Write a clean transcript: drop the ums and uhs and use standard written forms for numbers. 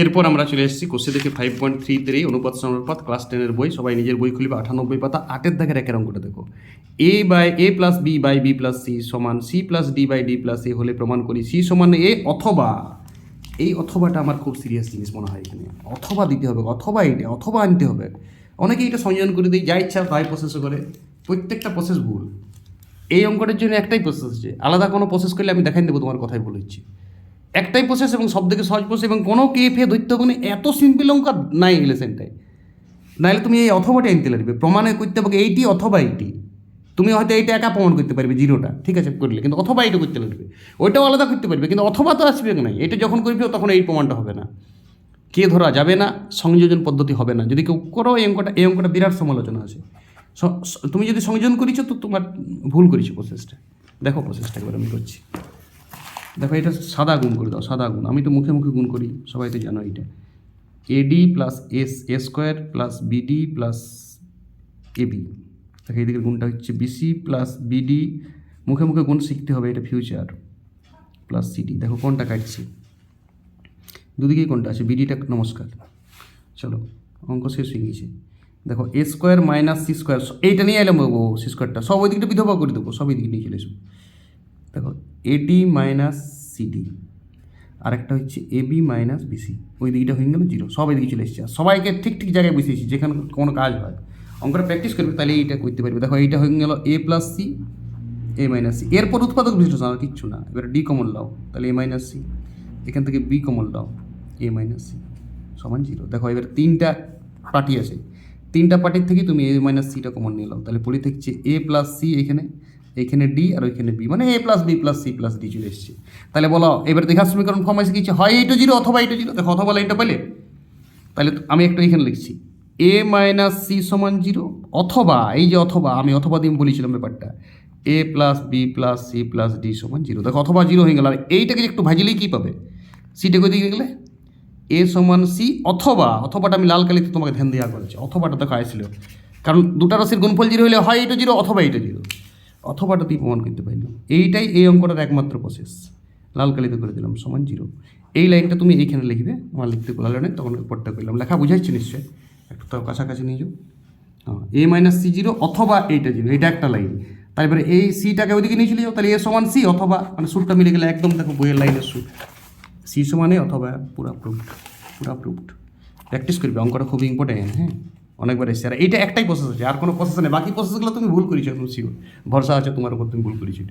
এরপর আমরা চলে এসেছি কোষে দেখে 5.3 অনুপাত সমানুপাত ক্লাস 10-এর বই। সবাই নিজের বই খুলবে, 98 পাতা, 8-এর দাগের একের অঙ্কটা দেখো। a plus b by b plus c সমান c plus d by d plus a হলে প্রমাণ করি সি সমান এ অথবা, এই অথবাটা আমার খুব সিরিয়াস জিনিস মনে হয় এখানে, অথবা দিতে হবে, অথবা এটা অথবা আনতে হবে। অনেকে এটা সংযোজন করে দিই, যা ইচ্ছা তাই প্রসেসও করে, প্রত্যেকটা প্রসেস ভুল। এই অঙ্কটার জন্য একটাই প্রসেস আছে, আলাদা কোনো প্রসেস করলে আমি দেখাই দেবো তোমার কথাই ভুল হচ্ছে। একটাই প্রসেস এবং সব থেকে সহজ প্রসেস, এবং কোনো কেফে ধরতে হবে না, এত সিম্পল অঙ্ক নাই লেসেনটাই। নাহলে তুমি এই অথবাটা আনতে লাগবে, প্রমাণে করতে হবে এইটি অথবা এইটি। তুমি হয়তো এইটা একা প্রমাণ করতে পারবে জিরোটা, ঠিক আছে করলে, কিন্তু অথবা এইটা করতে লাগবে, ওইটাও আলাদা করতে পারবে, কিন্তু অথবা তো আসবে না। এটা যখন করবে তখন এই প্রমাণটা হবে না, কে ধরা যাবে না, সংযোজন পদ্ধতি হবে না। যদি কেউ করো এই অঙ্কটা বিরাট সমালোচনা আছে। তুমি যদি সংযোজন করেছো তো তোমার ভুল করেছো প্রসেসটা। দেখো প্রসেসটা একবার আমি করছি, দেখো এটা সাদা গুণ করে দাও, সাদা গুণ, আমি তো মুখে মুখে গুণ করি, সবাই তো জানো এইটা। A d plus a square plus b d plus a b, দেখো এইদিকের গুণটা হচ্ছে বিসি প্লাস বিডি, মুখে মুখে গুণ শিখতে হবে, এটা ফিউচার প্লাস সিডি। দেখো কোনটা কাটছে, দুদিকেই কোনটা আছে, বিডিটা নমস্কার। চলো অঙ্ক শেষ হয়ে গেছে। দেখো এ স্কোয়ার মাইনাস সি স্কোয়ার, এইটা নিয়ে এলাম সি স্কোয়ারটা, সব ওই দিকটা বিধবা করে দেবো, সব এই দিকে নিয়ে চলে এসো। দেখো এডি মাইনাস সিডি, আরেকটা হচ্ছে এবি মাইনাস বিসি, ওই দিকটা হয়ে গেল জিরো, সব এদিকে চলে এসেছে। আর সবাইকে ঠিক ঠিক জায়গায় বসিয়েছি, যেখানে কোনো কাজ হয় অঙ্কটা প্র্যাকটিস করবে তাহলে এইটা করতে পারবে। দেখো এইটা হয়ে গেল এ প্লাস সি এ মাইনাস সি, এরপর উৎপাদক বিশ্লেষণ আর কিচ্ছু না। এবার ডি কমন লাও, তাহলে এ মাইনাস সি, এখান থেকে বি কমন লাও, এ মাইনাস সি সমান জিরো। দেখো এবার তিনটা পার্টি আছে, তিনটা পার্টির থেকে তুমি এ মাইনাস সিটা কমন নিয়ে নাও, তাহলে পড়ে থাকছে এ প্লাস সি, এখানে ডি আর ওইখানে বি, মানে A plus B plus C plus D চলে এসছে। তাহলে বলো এবার দেখা সমীকরণ ফর্ম এসে গেছে, হয় এইটা জিরো অথবা এইটা জিরো। দেখো অথবা লাইনটা পেলে, তাহলে আমি একটা এখানে লিখছি এ মাইনাস সি সমান জিরো, অথবা এই যে অথবা, আমি অথবা দিয়ে বলেছিলাম ব্যাপারটা, A plus B plus C plus D সমান জিরো। দেখো অথবা জিরো হয়ে গেল, আর এইটাকে একটু ভাজিলেই কী পাবে, সিটা করে দিয়ে গেলে এ সমান সি অথবা, অথবাটা আমি লাল কালিতে তোমাকে ধ্যান দেওয়া করেছি, অথবাটা দেখো আসছিল, কারণ দুটা রাশির গুণফল জিরো হলে হয় এটা জিরো অথবা এইটা জিরো, অথবাটা তুই প্রমাণ করতে পারলাম। এইটাই এই অঙ্কটার একমাত্র প্রসেস, লাল কালিতে করে দিলাম সমান জিরো। এই লাইনটা তুমি এইখানে লিখবে, আমার লিখতে বলালে না, তখন পড়তে করলাম, লেখা বুঝাচ্ছি নিশ্চয়ই, একটু তো কাছাকাছি নিয়ে যাও। হ্যাঁ এ মাইনাস সি জিরো অথবা এইটা জিরো, এটা একটা লাইন। তারপরে এই সিটাকে ওইদিকে নিয়ে চলে যাও, তাহলে এ সমান সি অথবা, মানে সুরটা মিলে গেলে একদম দেখো বইয়ের লাইনের সুর, সি সমানে অথবা, পুরা প্রুফড, পুরা প্রুফড। প্র্যাকটিস করবে, অঙ্কটা খুব ইম্পর্টেন্ট, হ্যাঁ অনেকবার এসছে। আর এইটা একটাই প্রসেস আছে, আর কোনো প্রসেস নেই, বাকি প্রসেসগুলো তুমি ভুল করেছো, তুমি শিওর, ভরসা আছে তোমার উপর, তুমি ভুল করেছো।